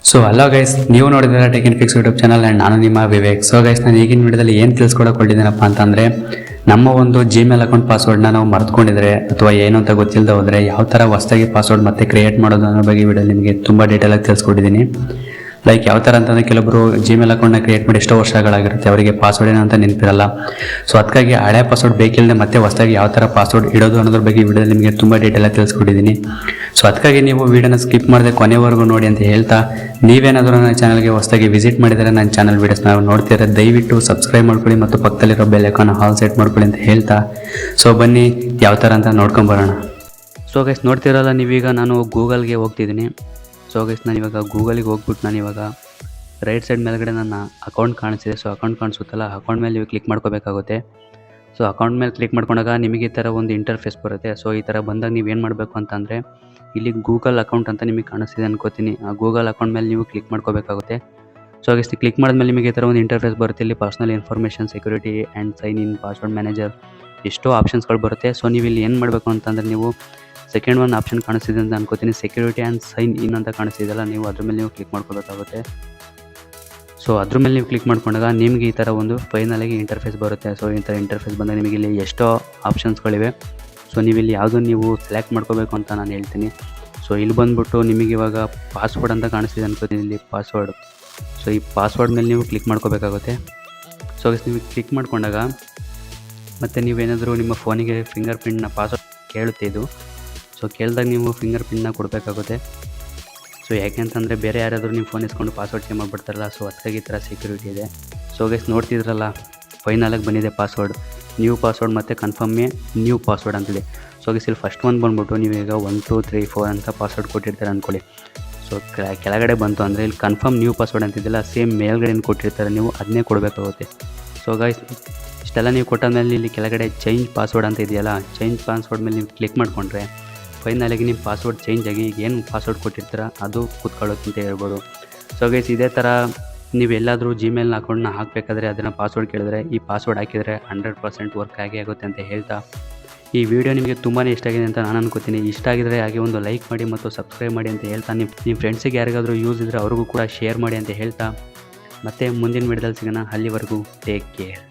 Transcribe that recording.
So hello guys, ನೀವು ನೋಡಿದ್ರೆ tech in fix YouTube channel and ನಾನು ನಿಮ್ಮ ವಿವೇಕ್. ಸೊ ಗೈಸ್, ನಾನು ಈಗಿನ ವಿಡಿಯೋದಲ್ಲಿ ಏನು ತಿಳಿಸ್ಕೊಡಕೊಂಡಿದ್ದೀನಪ್ಪ ಅಂತಂದರೆ, ನಮ್ಮ ಒಂದು ಜಿಮೇಲ್ ಅಕೌಂಟ್ ಪಾಸ್ವರ್ಡ್ನ ನಾವು ಮರ್ತ್ಕೊಂಡಿದ್ರೆ ಅಥವಾ ಏನು ಅಂತ ಗೊತ್ತಿಲ್ಲದೆ ಹೋದರೆ ಯಾವ ಥರ ಹೊಸದಾಗಿ ಪಾಸ್ವರ್ಡ್ ಮತ್ತೆ ಕ್ರಿಯೇಟ್ ಮಾಡೋದು ಅನ್ನೋ ಬಗ್ಗೆ ವಿಡಿಯೋ ನಿಮಗೆ ತುಂಬ ಡೀಟೇಲಾಗಿ ತಿಳಿಸ್ಕೊಟ್ಟಿದ್ದೀನಿ. ಲೈಕ್ ಯಾವ ಥರ ಅಂತಂದರೆ, ಕೆಲವೊಬ್ಬರು ಜಿಮೇಲ್ ಅಕೌಂಟ್ನ ಕ್ರಿಯೇಟ್ ಮಾಡಿ ಎಷ್ಟೋ ವರ್ಷಗಳಾಗಿರುತ್ತೆ, ಅವರಿಗೆ ಪಾಸ್ವರ್ಡ್ ಏನೋ ಅಂತ ನೆನಪಿರಲ್ಲ. ಸೊ ಅದಕ್ಕಾಗಿ ಹಳೆ ಪಾಸ್ವರ್ಡ್ ಬೇಕಿಲ್ಲದೆ ಮತ್ತೆ ಹೊಸದಾಗಿ ಯಾವ ಥರ ಪಾಸ್ವರ್ಡ್ ಇಡೋದು ಅನ್ನೋದ್ರ ಬಗ್ಗೆ ವಿಡಿಯೋದಲ್ಲಿ ನಿಮಗೆ ತುಂಬ ಡೀಟೇಲಾಗಿ ತಿಳಿಸ್ಕೊಟ್ಟಿದ್ದೀನಿ. ಸೊ ಅದಕ್ಕಾಗಿ ನೀವು ವಿಡಿಯೋನ ಸ್ಕಿಪ್ ಮಾಡದೆ ಕೊನೆವರೆಗೂ ನೋಡಿ ಅಂತ ಹೇಳ್ತಾ, ನೀವೇನಾದರೂ ನನ್ನ ಚಾನಲ್ಗೆ ಹೊಸದಾಗಿ ವಿಸಿಟ್ ಮಾಡಿದರೆ ನನ್ನ ಚಾನಲ್ ವೀಡಿಯೋಸ್ನ ನೋಡ್ತಿದ್ರೆ ದಯವಿಟ್ಟು ಸಬ್ಸ್ಕ್ರೈಬ್ ಮಾಡ್ಕೊಳ್ಳಿ ಮತ್ತು ಪಕ್ಕದಲ್ಲಿರೋ ಬೆಲ್ ಐಕಾನ್ ಹಾಲ್ ಸೆಟ್ ಮಾಡ್ಕೊಳ್ಳಿ ಅಂತ ಹೇಳ್ತಾ, ಸೊ ಬನ್ನಿ ಯಾವ ಥರ ಅಂತ ನೋಡ್ಕೊಂಬರೋಣ. ಸೊ ಗೈಸ್, ನೋಡ್ತಿರಲ್ಲ ನೀವೀಗ ನಾನು ಗೂಗಲ್ಗೆ ಹೋಗ್ತಿದ್ದೀನಿ. ಸೊ ಗೈಸ್, ನಾನು ಇವಾಗ ಗೂಗಲಿಗೆ ಹೋಗ್ಬಿಟ್ಟು ನಾನು ಇವಾಗ ರೈಟ್ ಸೈಡ್ ಮೇಲ್ಗಡೆ ನನ್ನ ಅಕೌಂಟ್ ಕಾಣಿಸ್ತಿದೆ. ಸೊ ಅಕೌಂಟ್ ಕಾಣಿಸುತ್ತಲ್ಲ, ಅಕೌಂಟ್ ಮೇಲೆ ನೀವು ಕ್ಲಿಕ್ ಮಾಡ್ಕೋಬೇಕಾಗುತ್ತೆ. ಸೊ ಅಕೌಂಟ್ ಮೇಲೆ ಕ್ಲಿಕ್ ಮಾಡ್ಕೊಂಡಾಗ ನಿಮಗೆ ಈ ಥರ ಒಂದು ಇಂಟರ್ಫೇಸ್ ಬರುತ್ತೆ. ಸೊ ಈ ಥರ ಬಂದಾಗ ನೀವು ಏನು ಮಾಡಬೇಕು ಅಂತಂದರೆ, ಇಲ್ಲಿ ಗೂಗಲ್ ಅಕೌಂಟ್ ಅಂತ ನಿಮಗೆ ಕಾಣಿಸ್ತಿದೆ ಅನ್ಕೋತೀನಿ. ಆ ಗೂಗಲ್ ಅಕೌಂಟ್ ಮೇಲೆ ನೀವು ಕ್ಲಿಕ್ ಮಾಡ್ಕೋಬೇಕಾಗುತ್ತೆ. ಸೊ ಗೈಸ್, ಕ್ಲಿಕ್ ಮಾಡಿದ್ಮೇಲೆ ನಿಮಗೆ ಈ ಥರ ಒಂದು ಇಂಟರ್ಫೇಸ್ ಬರುತ್ತೆ. ಇಲ್ಲಿ personal information, security and sign in, password manager, ಎಷ್ಟೋ ಆಪ್ಷನ್ಸ್ಗಳು ಬರುತ್ತೆ. ಸೊ ನೀವು ಇಲ್ಲಿ ಏನು ಮಾಡಬೇಕು ಅಂತಂದರೆ, ನೀವು ಸೆಕೆಂಡ್ ಒಂದು ಆಪ್ಷನ್ ಕಾಣಿಸ್ತಿದೆ ಅಂತ ಅನ್ಕೋತೀನಿ, ಸೆಕ್ಯೂರಿಟಿ ಆ್ಯಂಡ್ ಸೈನ್ ಇನ್ ಅಂತ ಕಾಣಿಸ್ತಿದೆಯಲ್ಲ, ನೀವು ಅದ್ರ ಮೇಲೆ ನೀವು ಕ್ಲಿಕ್ ಮಾಡ್ಕೋಬೇಕಾಗುತ್ತೆ. ಸೊ ಅದ್ರ ಮೇಲೆ ನೀವು ಕ್ಲಿಕ್ ಮಾಡ್ಕೊಂಡಾಗ ನಿಮಗೆ ಈ ಥರ ಒಂದು ಫೈನಲಾಗಿ ಇಂಟರ್ಫೇಸ್ ಬರುತ್ತೆ. ಸೊ ಈ ಥರ ಇಂಟರ್ಫೇಸ್ ಬಂದಾಗ ನಿಮಗೆ ಇಲ್ಲಿ ಎಷ್ಟೋ ಆಪ್ಷನ್ಸ್ಗಳಿವೆ. ಸೊ ನೀವು ಇಲ್ಲಿ ಯಾವುದೂ ನೀವು ಸೆಲೆಕ್ಟ್ ಮಾಡ್ಕೋಬೇಕು ಅಂತ ನಾನು ಹೇಳ್ತೀನಿ. ಸೊ ಇಲ್ಲಿ ಬಂದುಬಿಟ್ಟು ನಿಮಗೆ ಇವಾಗ ಪಾಸ್ವರ್ಡ್ ಅಂತ ಕಾಣಿಸ್ತಿದೆ ಅನ್ಕೋತೀನಿ, ಇಲ್ಲಿ ಪಾಸ್ವರ್ಡ್. ಸೊ ಈ ಪಾಸ್ವರ್ಡ್ ಮೇಲೆ ನೀವು ಕ್ಲಿಕ್ ಮಾಡ್ಕೋಬೇಕಾಗುತ್ತೆ. ಸೊ ನೀವು ಕ್ಲಿಕ್ ಮಾಡ್ಕೊಂಡಾಗ ಮತ್ತು ನೀವೇನಾದರೂ ನಿಮ್ಮ ಫೋನಿಗೆ ಫಿಂಗರ್ ಪ್ರಿಂಟ್ನ ಪಾಸ್ವರ್ಡ್ ಕೇಳುತ್ತೆ ಇದು. ಸೊ ಕೇಳಿದಾಗ ನೀವು ಫಿಂಗರ್ ಪ್ರಿಂಟ್ನ ಕೊಡಬೇಕಾಗುತ್ತೆ. ಸೊ ಯಾಕೆ ಅಂತಂದರೆ, ಬೇರೆ ಯಾರಾದರೂ ನೀವು ಫೋನ್ ಇಸ್ಕೊಂಡು ಪಾಸ್ವರ್ಡ್ ಚೇಂಜ್ ಮಾಡಿಬಿಡ್ತಾರಲ್ಲ, ಸೊ ಅದಕ್ಕಾಗಿ ಈ ಥರ ಸೆಕ್ಯೂರಿಟಿ ಇದೆ. ಸೊ ಗೈಸ್, ನೋಡ್ತಿದ್ರಲ್ಲ ಫೈನಲಾಗಿ ಬಂದಿದೆ ಪಾಸ್ವರ್ಡ್, ನ್ಯೂ ಪಾಸ್ವರ್ಡ್ ಮತ್ತು ಕನ್ಫರ್ಮ್ ನ್ಯೂ ಪಾಸ್ವರ್ಡ್ ಅಂತೇಳಿ. ಸೊ ಗೈಸ್, ಇಲ್ಲಿ ಫಸ್ಟ್ ಒಂದು ಬಂದ್ಬಿಟ್ಟು ನೀವೀಗ 1 2 3 4 ಅಂತ ಪಾಸ್ವರ್ಡ್ ಕೊಟ್ಟಿರ್ತಾರೆ ಅಂದ್ಕೊಳ್ಳಿ. ಸೊ ಕೆಳಗಡೆ ಬಂತು ಅಂದರೆ ಇಲ್ಲಿ ಕನ್ಫರ್ಮ್ ನ್ಯೂ ಪಾಸ್ವರ್ಡ್ ಅಂತಿದ್ದಿಲ್ಲ, ಸೇಮ್ ಮೇಲ್ಗಡೆ ಕೊಟ್ಟಿರ್ತಾರೆ, ನೀವು ಅದನ್ನೇ ಕೊಡಬೇಕಾಗುತ್ತೆ. ಸೊ ಗೈಸ್, ಇಷ್ಟೆಲ್ಲ ನೀವು ಕೊಟ್ಟಾದ್ಮೇಲೆ ಇಲ್ಲಿ ಕೆಳಗಡೆ ಚೇಂಜ್ ಪಾಸ್ವರ್ಡ್ ಅಂತ ಇದೆಯಲ್ಲ, ಚೇಂಜ್ ಪಾಸ್ವರ್ಡ್ ಮೇಲೆ ನೀವು ಕ್ಲಿಕ್ ಮಾಡಿಕೊಂಡ್ರೆ ಫೈನಲಾಗಿ ನಿಮ್ಮ ಪಾಸ್ವರ್ಡ್ ಚೇಂಜ್ ಆಗಿ ಈಗ ಏನು ಪಾಸ್ವರ್ಡ್ ಕೊಟ್ಟಿರ್ತೀರ ಅದು ಕೂತ್ಕೊಳ್ಳೋದು ಅಂತ ಹೇಳ್ಬೋದು. ಸೊ ಗೈಸ್, ಇದೇ ಥರ ನೀವು ಎಲ್ಲಾದರೂ ಜಿಮೇಲ್ನ ಅಕೌಂಟ್ನ ಹಾಕಬೇಕಾದ್ರೆ ಅದನ್ನು ಪಾಸ್ವರ್ಡ್ ಕೇಳಿದ್ರೆ ಈ ಪಾಸ್ವರ್ಡ್ ಹಾಕಿದರೆ 100% ವರ್ಕ್ ಆಗೇ ಆಗುತ್ತೆ ಅಂತ ಹೇಳ್ತಾ, ಈ ವಿಡಿಯೋ ನಿಮಗೆ ತುಂಬಾ ಇಷ್ಟ ಆಗಿದೆ ಅಂತ ನಾನು ಅನ್ಕೋತೀನಿ. ಇಷ್ಟ ಆಗಿದರೆ ಹಾಗೆ ಒಂದು ಲೈಕ್ ಮಾಡಿ ಮತ್ತು ಸಬ್ಸ್ಕ್ರೈಬ್ ಮಾಡಿ ಅಂತ ಹೇಳ್ತಾ, ನಿಮ್ಮ ಫ್ರೆಂಡ್ಸಿಗೆ ಯಾರಿಗಾದರೂ ಯೂಸ್ ಇದ್ದರೆ ಅವ್ರಿಗೂ ಕೂಡ ಶೇರ್ ಮಾಡಿ ಅಂತ ಹೇಳ್ತಾ, ಮತ್ತೆ ಮುಂದಿನ ವಿಡಿಯೋದಲ್ಲಿ ಸಿಗೋಣ. ಅಲ್ಲಿವರೆಗೂ ಟೇಕ್ ಕೇರ್.